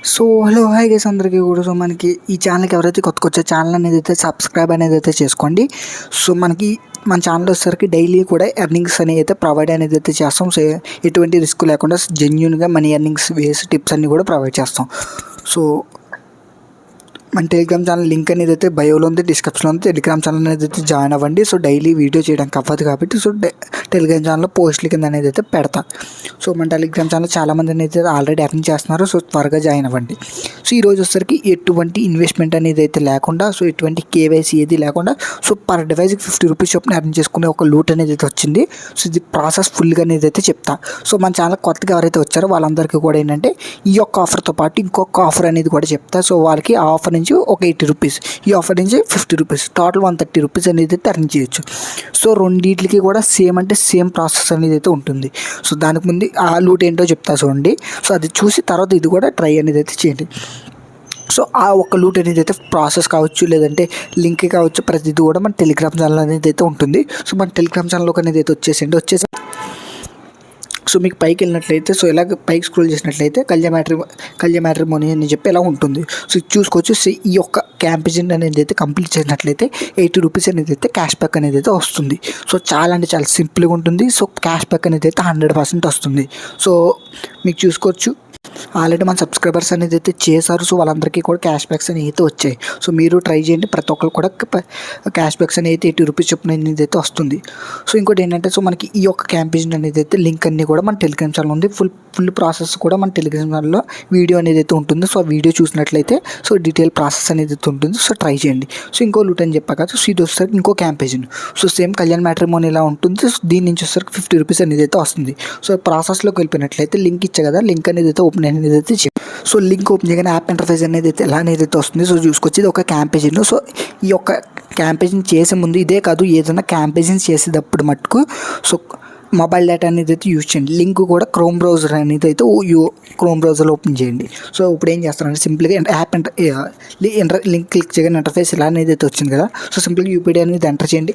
So hello hi guys అందరికీ కూడా. So మనకి ఈ ఛానల్కి ఎవరైతే కొత్తగా వచ్చే ఛానల్ అనేది అయితే సబ్స్క్రైబ్ అనేది అయితే చేసుకోండి. సో మనకి మన ఛానల్ వచ్చేసరికి డైలీ కూడా ఎర్నింగ్స్ అనేవి అయితే ప్రొవైడ్ అనేది అయితే చేస్తాం. సో ఎటువంటి రిస్క్ లేకుండా జెన్యున్గా మనీ ఎర్నింగ్స్ వేసి టిప్స్ అన్నీ కూడా ప్రొవైడ్ చేస్తాం. సో మన టెలిగ్రామ్ ఛానల్ లింక్ అనేది అయితే బయోలో ఉంది, డిస్క్రిప్షన్లో ఉంది. టెలిగ్రామ్ ఛానల్ అనేది అయితే జాయిన్ అవ్వండి. సో డైలీ వీడియో చేయడానికి అవ్వదు కాబట్టి సో టెలిగ్రామ్ ఛానల్లో పోస్టుల కింద అనేది అయితే పెడతా. సో మన టెలిగ్రామ్ ఛానల్ చాలామంది అనేది ఆల్రెడీ ఎర్న్ చేస్తున్నారు. సో త్వరగా జాయిన్ అవ్వండి. సో ఈరోజు వచ్చేసరికి ఎటువంటి ఇన్వెస్ట్మెంట్ అనేది అయితే లేకుండా, సో ఎటువంటి కేవైసీ ఏది లేకుండా, సో పర్ డివైస్కి 50 రూపీస్ చొప్పున ఎర్న్ చేసుకునే ఒక లూట్ అనేది అయితే వచ్చింది. సో ఇది ప్రాసెస్ ఫుల్గా అనేది అయితే చెప్తా. సో మన ఛానల్ కొత్తగా ఎవరైతే వచ్చారో వాళ్ళందరికీ కూడా ఏంటంటే ఈ యొక్క ఆఫర్తో పాటు ఇంకొక ఆఫర్ అనేది కూడా చెప్తా. సో వాళ్ళకి ఆ ఆఫర్ నుంచి ఒక 80 రూపీస్, ఈ ఆఫర్ నుంచి 50 రూపీస్, టోటల్ 130 రూపీస్ అనేది అయితే ఎర్న్ చేయొచ్చు. సో రెండింటికి కూడా సేమ్ అంటే సేమ్ ప్రాసెస్ అనేది అయితే ఉంటుంది. సో దానికి ముందు ఆ లూట్ ఏంటో చెప్తా చూడండి. సో అది చూసి తర్వాత ఇది కూడా ట్రై అనేది అయితే చేయండి. సో ఆ ఒక్క లూట్ అనేది అయితే ప్రాసెస్ కావచ్చు, లేదంటే లింక్ కావచ్చు, ప్రతిదీ కూడా మన టెలిగ్రామ్ ఛానల్ అనేది అయితే ఉంటుంది. సో మన టెలిగ్రామ్ ఛానల్లోకి అనేది అయితే వచ్చేసి సో మీకు పైకి వెళ్ళినట్లయితే, సో ఇలాగ పైకి స్క్రోల్ చేసినట్లయితే కళ్యాణ మ్యాట్రిమోనీ అని చెప్పి ఎలా ఉంటుంది. సో చూసుకోవచ్చు. సో ఈ యొక్క క్యాంపెయిన్ అనేది అయితే కంప్లీట్ చేసినట్లయితే 80 రూపీస్ అనేది అయితే క్యాష్ బ్యాక్ అనేది అయితే వస్తుంది. సో చాలా అంటే చాలా సింపుల్గా ఉంటుంది. సో క్యాష్ బ్యాక్ అనేది అయితే 100% వస్తుంది. సో మీకు చూసుకోవచ్చు ఆల్రెడీ మన సబ్స్క్రైబర్స్ అనేది అయితే చేశారు. సో వాళ్ళందరికీ కూడా క్యాష్ బ్యాక్స్ అనేవి అయితే వచ్చాయి. సో మీరు ట్రై చేయండి. ప్రతి ఒక్కరు కూడా క్యాష్ బ్యాక్స్ అనేది అయితే 80 రూపీస్ చొప్పున అనేది అయితే వస్తుంది. సో ఇంకోటి ఏంటంటే, సో మనకి ఈ యొక్క క్యాంపెయిన్ అనేది అయితే లింక్ అన్నీ కూడా మన టెలిగ్రామ్ ఛానల్ ఉంది. ఫుల్ ప్రాసెస్ కూడా మన టెలిగ్రామ్ ఛానల్లో వీడియో అనేది అయితే ఉంటుంది. సో ఆ వీడియో చూసినట్లయితే సో డీటెయిల్ ప్రాసెస్ అనేది అయితే ఉంటుంది. సో ట్రై చేయండి. సో ఇంకో లూట్ అని చెప్పాక సో ఇది వచ్చేసరికి ఇంకో క్యాంపెయిన్. సో సేమ్ కళ్యాణ మ్యాట్రిమోనీ ఇలా ఉంటుంది. సో దీని నుంచి వచ్చేసరికి 50 రూపీస్ అనేది అయితే వస్తుంది. సో ప్రాసెస్లోకి వెళ్ళిపోయినట్లయితే లింక్ ఇచ్చా కదా, లింక్ అనేది అయితే ఓపెన్ అనేది అయితే సో లింక్ ఓపెన్ చేయగానే యాప్ ఇంటర్ఫేస్ అనేది అయితే ఎలా అనేది అయితే వస్తుంది. సో చూసుకొచ్చి ఇది ఒక క్యాంపెయిన్. సో ఈ యొక్క క్యాంపెయిన్ చేసే ముందు ఇదే కాదు, ఏదైనా క్యాంపెయిన్ చేసేటప్పుడు మటుకు సో మొబైల్ డేటా అనేది అయితే యూజ్ చేయండి. లింక్ కూడా క్రోమ్ బ్రౌజర్ అనేది అయితే క్రోమ్ బ్రౌజర్లో ఓపెన్ చేయండి. సో ఇప్పుడు ఏం చేస్తారంటే సింపుల్గా యాప్ లింక్ క్లిక్ చేయగానే ఇంటర్ఫేస్ ఇలా అనేది అయితే వచ్చింది కదా. సో సింపుల్గా యూపీడీ అనేది ఎంటర్ చేయండి.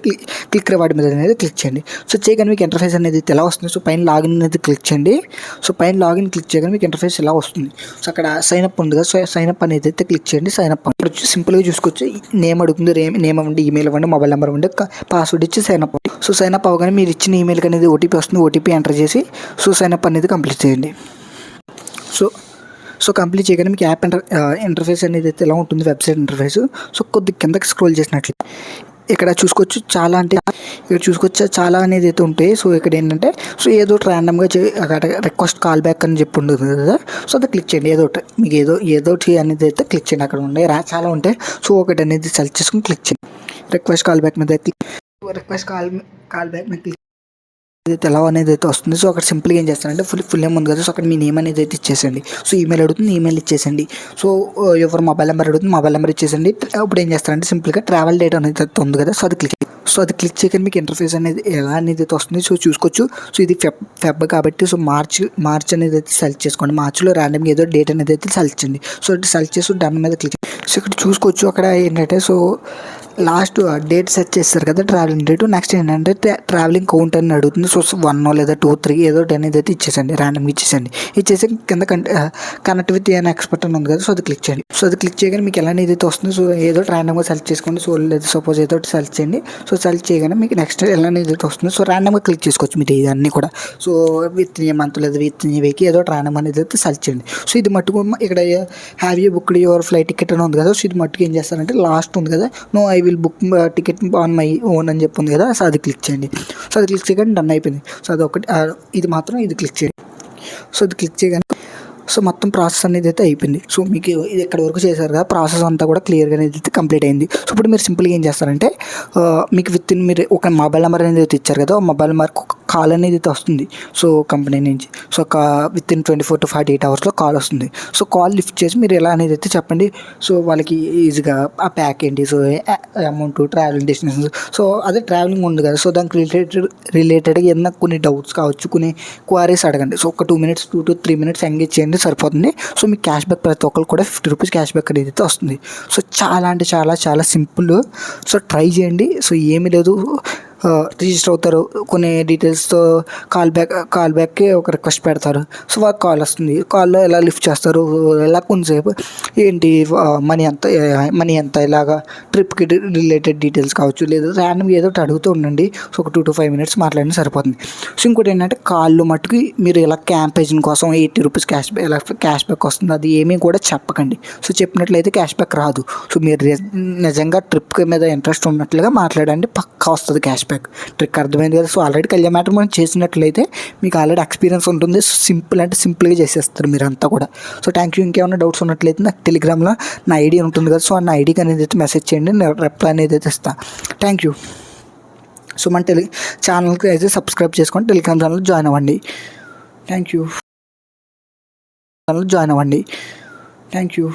క్లిక్ రివార్డ్ మీద అనేది క్లిక్ చేయండి. సో చేయగానే మీకు ఇంటర్ఫేస్ అనేది ఎలా వస్తుంది. సో పైన లాగిన్ అనేది క్లిక్ చేయండి. సో పైన లాగిన్ క్లిక్ చేయగానే మీకు ఇంటర్ఫేస్ ఎలా వస్తుంది. సో అక్కడ సైన్అప్ ఉంది కదా. సో సైన్అప్ అనేది అయితే క్లిక్ చేయండి. సైన్అప్ ఇక్కడ సింపుల్గా చూసుకోవచ్చు. నేమ్ అడుగుతుంది, నేమ్ అవ్వండి, ఈమెయిల్ అవ్వండి, మొబైల్ నెంబర్ అవ్వండి, పాస్వర్డ్ ఇచ్చి సైన్అప్. సో సైన్అప్ అవ్వగానే మీరు ఇచ్చిన ఈమెయిల్కి అనేది ఓటీపీ వస్తుంది. ఓటీపీ ఎంటర్ చేసి సో సైన్అప్ అనేది కంప్లీట్ చేయండి. సో కంప్లీట్ చేయగానే మీకు యాప్ ఇంటర్ఫేస్ అనేది అయితే ఎలా ఉంటుంది, వెబ్సైట్ ఇంటర్ఫేస్. సో కొద్ది కిందకి స్క్రోల్ చేసినట్లు ఇక్కడ చూసుకోవచ్చు. చాలా అనేది అయితే ఉంటాయి. సో ఇక్కడ ఏంటంటే సో ఏదో ర్యాండమ్గా రిక్వెస్ట్ కాల్ బ్యాక్ అని చెప్పి ఉంటుంది కదా. సో అది క్లిక్ చేయండి. మీకు ఏదో అనేది అయితే క్లిక్ చేయండి. అక్కడ ఉండే చాలా ఉంటాయి. సో ఒకటి అనేది సెలెక్ట్ చేసుకుని క్లిక్ చేయండి. రిక్వెస్ట్ కాల్ బ్యాక్ మీద క్లిక్ అయితే ఎలా అనేది అయితే వస్తుంది. సో అక్కడ సింపుల్గా ఏం చేస్తారంటే ఫుల్ నేమ్ ఉంది కదా. సో అక్కడ మీ నేమ్ అనేది అయితే ఇచ్చేసండి. సో ఈమెయిల్ అడుగుతుంది, ఈమెయిల్ ఇచ్చేసండి. సో ఎవరు మొబైల్ నెంబర్ అడుగుతుంది, మొబైల్ నెంబర్ ఇచ్చేసండి. అప్పుడు ఏం చేస్తారంటే సింపుల్గా ట్రావెల్ డేట్ అనేది అయితే ఉంది కదా. సో అది క్లిక్ చేయగానే మీకు ఇంటర్ఫేస్ అనేది ఎలా అనేది అయితే వస్తుంది. సో చూసుకోవచ్చు. సో ఇది ఫెబ్ కాబట్టి సో మార్చ్ అనేది అయితే సెలెక్ట్ చేసుకోండి. మార్చ్లో ర్యాండమ్గా ఏదో డేట్ అనేది అయితే సెలెక్ట్ చేయండి. సో సెలెక్ట్ చేసి డన్ మీద క్లిక్ చేయండి. సో ఇక్కడ చూసుకోవచ్చు. అక్కడ ఏంటంటే సో లాస్ట్ డేట్ సెట్ చేస్తారు కదా, ట్రావెలింగ్ డేట్. నెక్స్ట్ ఏంటంటే ట్రావెలింగ్ కౌంట్ అని అడుగుతుంది. సో 1 లేదా 2, 3 ఏదో అనేది అయితే ఇచ్చేసండి. ర్యాండమ్గా ఇచ్చేసి కింద కనెక్ట్ విత్ ఏన్ ఎక్స్పర్ట్ అని ఉంది కదా. సో అది క్లిక్ చేయండి. సో అది క్లిక్ చేయగానే మీకు ఎలా అనేది అయితే వస్తుంది. సో ఏదో ర్యాండమ్గా సెలెక్ట్ చేసుకోండి. సో లేదా సపోజ్ ఏదో సెలెక్ట్ చేయండి. సో సెలెక్ట్ చేయగానే మీకు నెక్స్ట్ ఎలా అనేది అయితే వస్తుంది. సో ర్యాండమ్గా క్లిక్ చేసుకోవచ్చు మీరు ఇవన్నీ కూడా. సో విత్ మంత్ లేదా విత్ వీక్ ఏదో ర్యాండమ్ అనేది అయితే సెలెక్ట్ చేయండి. సో ఇది మట్టుకు ఇక్కడ have you booked your flight ticket అని ఉంది కదా. సో ఇది మట్టుకు ఏం చేస్తారంటే లాస్ట్ ఉంది కదా, no I will book ticket on my own అని చెప్పి ఉంది కదా. సో అది క్లిక్ చేయండి. సో అది క్లిక్ చేయగానే డన్ అయిపోయింది. సో అదొకటి ఇది క్లిక్ చేయండి. సో ఇది క్లిక్ చేయగానే సో మొత్తం ప్రాసెస్ అనేది అయితే అయిపోయింది. సో మీకు ఇది ఎక్కడ వరకు చేశారు కదా, ప్రాసెస్ అంతా కూడా క్లియర్గా అనేది అయితే కంప్లీట్ అయింది. సో ఇప్పుడు మీరు సింపుల్గా ఏం చేస్తారంటే మీకు మీరు ఒక మొబైల్ నెంబర్ అనేది అయితే ఇచ్చారు కదా, మొబైల్ నెంబర్ కాల్ అనేది అయితే వస్తుంది. సో కంపెనీ నుంచి సో విత్ ఇన్ 24 to 48 అవర్స్లో కాల్ వస్తుంది. సో కాల్ లిఫ్ట్ చేసి మీరు ఎలా అనేది అయితే చెప్పండి. సో వాళ్ళకి ఈజీగా ఆ ప్యాక్ ఏంటి, so amount, travelling destinations, so అదే ట్రావెలింగ్ ఉంది కదా. సో దానికి రిలేటెడ్గా ఏదైనా కొన్ని డౌట్స్ కావచ్చు, కొన్ని క్వారీస్ అడగండి. సో ఒక 2 minutes 2 to 3 minutes ఎంగేజ్ చేయండి, సరిపోతుంది. సో మీకు క్యాష్ బ్యాక్ ప్రతి ఒక్కరు కూడా 50 రూపీస్ క్యాష్ బ్యాక్ అనేది అయితే వస్తుంది. సో చాలా అంటే చాలా సింపుల్. సో ట్రై చేయండి. సో ఏమీ లేదు, రిజిస్టర్ అవుతారు. కొన్ని డీటెయిల్స్తో కాల్ బ్యాక్కి ఒక రిక్వెస్ట్ పెడతారు. సో వాళ్ళకి కాల్ వస్తుంది. కాల్లో ఎలా లిఫ్ట్ చేస్తారు, ఎలా కొంతసేపు ఏంటి మనీ ఎంత ఇలాగా ట్రిప్కి రిలేటెడ్ డీటెయిల్స్ కావచ్చు, లేదా ర్యాండమ్ ఏదో ఒకటి అడుగుతూ ఉండండి. సో ఒక 2 to 5 minutes మాట్లాడినా సరిపోతుంది. సో ఇంకోటి ఏంటంటే కాల్లో మట్టుకి మీరు ఇలా క్యాంపేజింగ్ కోసం 80 రూపీస్ క్యాష్ బ్యాక్ వస్తుంది, అది ఏమీ కూడా చెప్పకండి. సో చెప్పినట్లయితే క్యాష్ బ్యాక్ రాదు. సో మీరు నిజంగా ట్రిప్ మీద ఇంట్రెస్ట్ ఉన్నట్లుగా మాట్లాడండి, పక్కా వస్తుంది క్యాష్ బ్యాక్. ట్రిక్ అర్థమైంది కదా. సో ఆల్రెడీ కళ్యాణ్ మ్యాటర్ మనం చేసినట్లయితే మీకు ఆల్రెడీ ఎక్స్పీరియన్స్ ఉంటుంది. సో సింపుల్గా చేసేస్తారు మీరంతా కూడా. So thank you. ఇంకేమైనా డౌట్స్ ఉన్నట్లయితే నాకు టెలిగ్రామ్లో నా ఐడి ఉంటుంది కదా, సో ఆ నా ఐడికి అనేది అయితే మెసేజ్ చేయండి, నేను రిప్లై అనేది అయితే ఇస్తాను. Thank you. సో మన ఛానల్కి అయితే సబ్స్క్రైబ్ చేసుకొని టెలిగ్రామ్ ఛానల్ జాయిన్ అవ్వండి. Thank you. ఛానల్ జాయిన్ అవ్వండి. Thank you.